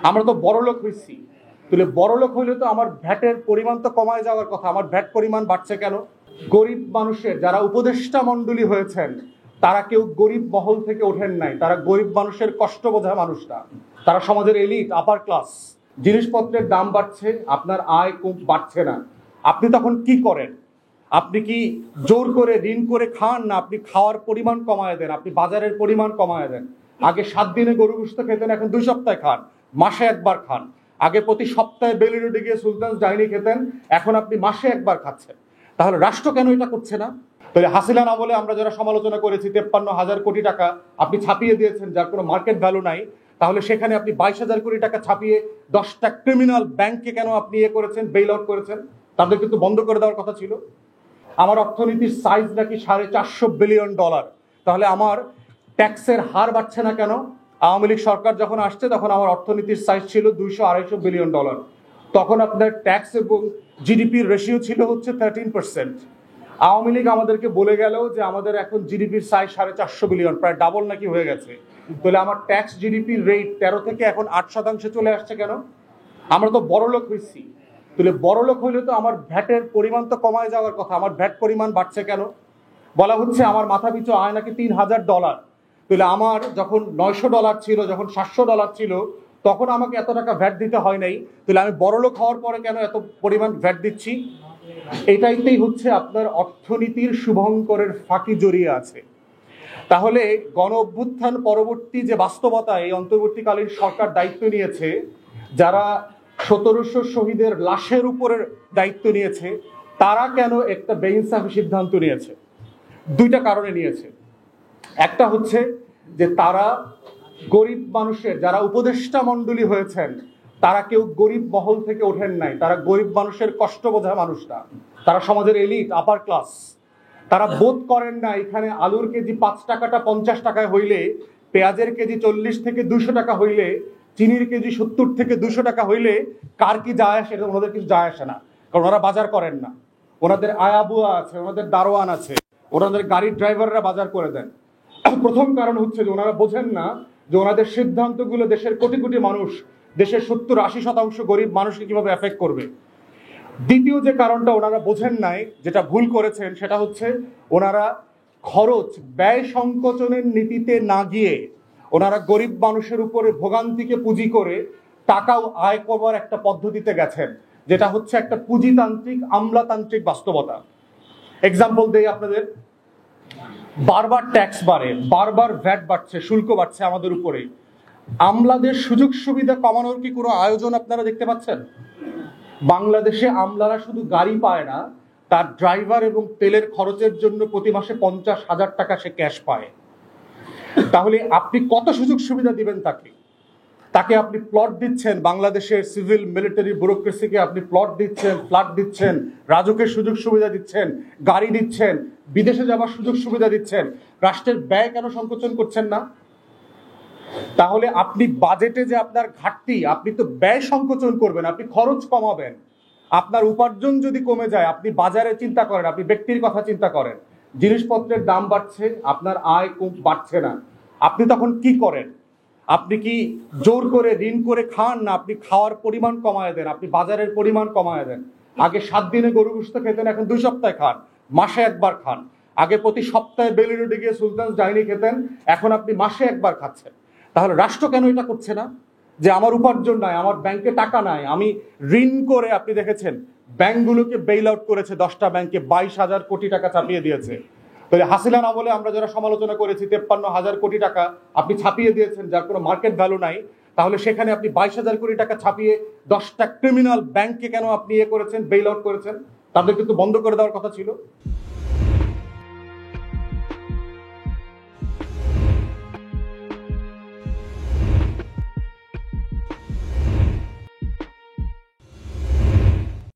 আমরা তো বড়লোক হইছি, তাহলে বড়লোক হইলে তো আমার ভ্যাটের পরিমাণ তো কমায় যাওয়ার কথা। আমার ভ্যাট পরিমাণ বাড়ছে কেন? গরিব মানুষের যারা উপদেষ্টা মণ্ডলী হয়েছেন তারা কেউ গরিব মহল থেকে ওঠেন নাই, তারা গরিব মানুষের কষ্ট বোঝা মানুষটা, তারা সমাজের এলিট আপার ক্লাস। জিনিসপত্রের দাম বাড়ছে, আপনার আয় কম বাড়ছে না, আপনি তখন কি করেন? আপনি কি জোর করে ঋণ করে খান, না আপনি খাওয়ার পরিমাণ কমায় দেন, আপনি বাজারের পরিমাণ কমায় দেন? আগে 7 দিনে গরু গোশত খেতেন, এখন 2 সপ্তাহে খান, মাসে একবার খান। আগে প্রতি সপ্তাহে বেলি রোডে গিয়ে সুলতানস ডাইনি খেতেন, এখন আপনি মাসে একবার খাচ্ছেন। তাহলে রাষ্ট্র কেন এটা করছে না? তাহলে হাসিনা আমলে আমরা যারা সমালোচনা করেছি 53,000 কোটি টাকা আপনি ছাপিয়ে দিয়েছেন যার কোনো মার্কেট ভ্যালু নাই, তাহলে সেখানে আপনি 22,000 কোটি টাকা ছাপিয়ে 10টা ক্রিমিনাল ব্যাংককে কেন আপনি করেছেন, বেইল আউট করেছেন? তাদের কিন্তু বন্ধ করে দেওয়ার কথা ছিল। আমার অর্থনীতির সাইজ নাকি $450 বিলিয়ন, তাহলে আমার ট্যাক্সের হার বাড়ছে না কেন? আওয়ামী লীগ সরকার যখন আসছে তখন আমার অর্থনীতির সাইজ ছিল $200-250 বিলিয়ন, তখন আপনার ট্যাক্স এবং জিডিপির রেশিও ছিল হচ্ছে 13%। আওয়ামী লীগ আমাদেরকে বলে গেল যে আমাদের এখন জিডিপির সাইজ 450 বিলিয়ন, প্রায় ডাবল নাকি হয়ে গেছে। তাহলে আমার ট্যাক্স জিডিপির রেট 13 থেকে এখন 8% চলে আসছে কেন? আমরা তো বড়লোক হইছি, তাহলে বড়লোক হইলে তো আমার ভ্যাটের পরিমাণ তো কমায় যাওয়ার কথা। আমার ভ্যাট পরিমাণ বাড়ছে কেন? বলা হচ্ছে আমার মাথা পিছু আয় নাকি $3,000। তাহলে আমার যখন $900 ছিল, যখন $700 ছিল, তখন আমাকে এত টাকা ভ্যাট দিতে হয় নাই, তাহলে আমি বড়লোক হওয়ার পরে কেন এত পরিমাণ ভ্যাট দিচ্ছি? এটাইতেই হচ্ছে আপনার অর্থনীতির শুভঙ্করের ফাঁকি জড়িয়ে আছে। তাহলে গণ অভ্যুত্থান পরবর্তী যে বাস্তবতা, এই অন্তর্বর্তীকালীন সরকার দায়িত্ব নিয়েছে, যারা 1700 শহীদের লাশের উপরের দায়িত্ব নিয়েছে, তারা কেন একটা বেইনসাফি সিদ্ধান্ত নিয়েছে? 2টা কারণে নিয়েছে। একটা হচ্ছে যে তারা গরিব মানুষের যারা উপদেষ্টা মণ্ডলী হয়েছেন তারা কেউ গরিব মহল থেকে ওঠেন নাই, তারা গরিব মানুষের কষ্ট বোঝা মানুষটা, তারা সমাজের এলিট আপার ক্লাস। তারা বোধ করেন না এখানে আলুর কেজি 5 টাকাটা 50 টাকায় হইলে, পেঁয়াজের কেজি 40 থেকে 200 টাকা হইলে, চিনির কেজি 70 থেকে 200 টাকা হইলে কার কি যায় আসে? এটা ওনাদের কিছু যায় আসে না, কারণ ওরা বাজার করেন না। ওনাদের আয়াবুয়া আছে, ওনাদের দারোয়ান আছে, ওনাদের গাড়ির ড্রাইভাররা বাজার করে দেন। প্রথম কারণ হচ্ছে যে ওনারা বোঝেন না যে ওনাদের সিদ্ধান্তগুলো দেশের কোটি কোটি মানুষ, দেশের 70-80% গরিব মানুষকে কিভাবে এফেক্ট করবে। দ্বিতীয় যে কারণটা ওনারা বোঝেন নাই, যেটা ভুল করেছেন, সেটা হচ্ছে ওনারা খরচ ব্যয় সংকোচনের নীতিতে না গিয়ে ওনারা গরিব মানুষের উপরে ভোগান্তিকে পুঁজি করে টাকাও আয় করবার একটা পদ্ধতিতে গেছেন, যেটা হচ্ছে একটা পুঁজিতান্ত্রিক আমলাতান্ত্রিক বাস্তবতা। এক্সাম্পল দেই আপনাদের, বারবার ট্যাক্স বাড়ে, বারবার ভ্যাট বাড়ছে, শুল্ক বাড়ছে আমাদের উপরে। আমলাদের সুযোগ সুবিধা কমানোর কি কোনো আয়োজন আপনারা দেখতে পাচ্ছেন? বাংলাদেশে আমলারা শুধু গাড়ি পায় না, তার ড্রাইভার এবং তেলের খরচের জন্য প্রতি মাসে 50,000 টাকা সে ক্যাশ পায়। তাহলে আপনি কত সুযোগ সুবিধা দিবেন তাকে? তাকে আপনি প্লট দিচ্ছেন, বাংলাদেশের সিভিল মিলিটারি ব্যুরোক্রেসিকে আপনি প্লট দিচ্ছেন, ফ্ল্যাট দিচ্ছেন, রাজুকের সুযোগ সুবিধা দিচ্ছেন, গাড়ি দিচ্ছেন, বিদেশে যাওয়ার সুযোগ সুবিধা দিচ্ছেন, রাষ্ট্রের ব্যয় কেন সংকোচন করছেন না? তাহলে আপনি বাজেটে যে আপনার ঘাটতি, আপনি তো ব্যয় সংকোচন করবেন, আপনি খরচ কমাবেন। আপনার উপার্জন যদি কমে যায়, আপনি বাজারে চিন্তা করেন, আপনি ব্যক্তির কথা চিন্তা করেন, জিনিসপত্রের দাম বাড়ছে, আপনার আয় কম বাড়ছে না, আপনি তখন কি করেন? আপনি কি জোর করে ঋণ করে খান, না আপনি খাওয়ার পরিমাণ কমায় দেন, আপনি বাজারের পরিমাণ কমায় দেন? আগে 7 দিনে গরু গোশত খেতেন, এখন 2 সপ্তাহে খান, মাসে একবার খান। আগে প্রতি সপ্তাহে বেলি রোডে গিয়ে সুলতানস ডাইনি খেতেন, এখন আপনি মাসে একবার খাচ্ছেন। তাহলে রাষ্ট্র কেন এটা করছে না? যে আমার উপার্জন নাই, আমার ব্যাংকে টাকা নাই, আমি ঋণ করে, আপনি দেখেছেন ব্যাংকগুলোকে বেইল আউট করেছে, 10টা ব্যাংকে 22,000 কোটি টাকা চাপিয়ে দিয়েছে। তাহলে হাসিনা আমলে আমরা যারা সমালোচনা করেছি 53,000 কোটি টাকা আপনি ছাপিয়ে দিয়েছেন যার কোনো মার্কেট ভ্যালু নাই, তাহলে সেখানে আপনি 22,000 কোটি টাকা ছাপিয়ে 10টা ক্রিমিনাল ব্যাংককে কেন আপনি করেছেন, বেইল আউট করেছেন? তাদের কিন্তু বন্ধ করে দেওয়ার কথা ছিল।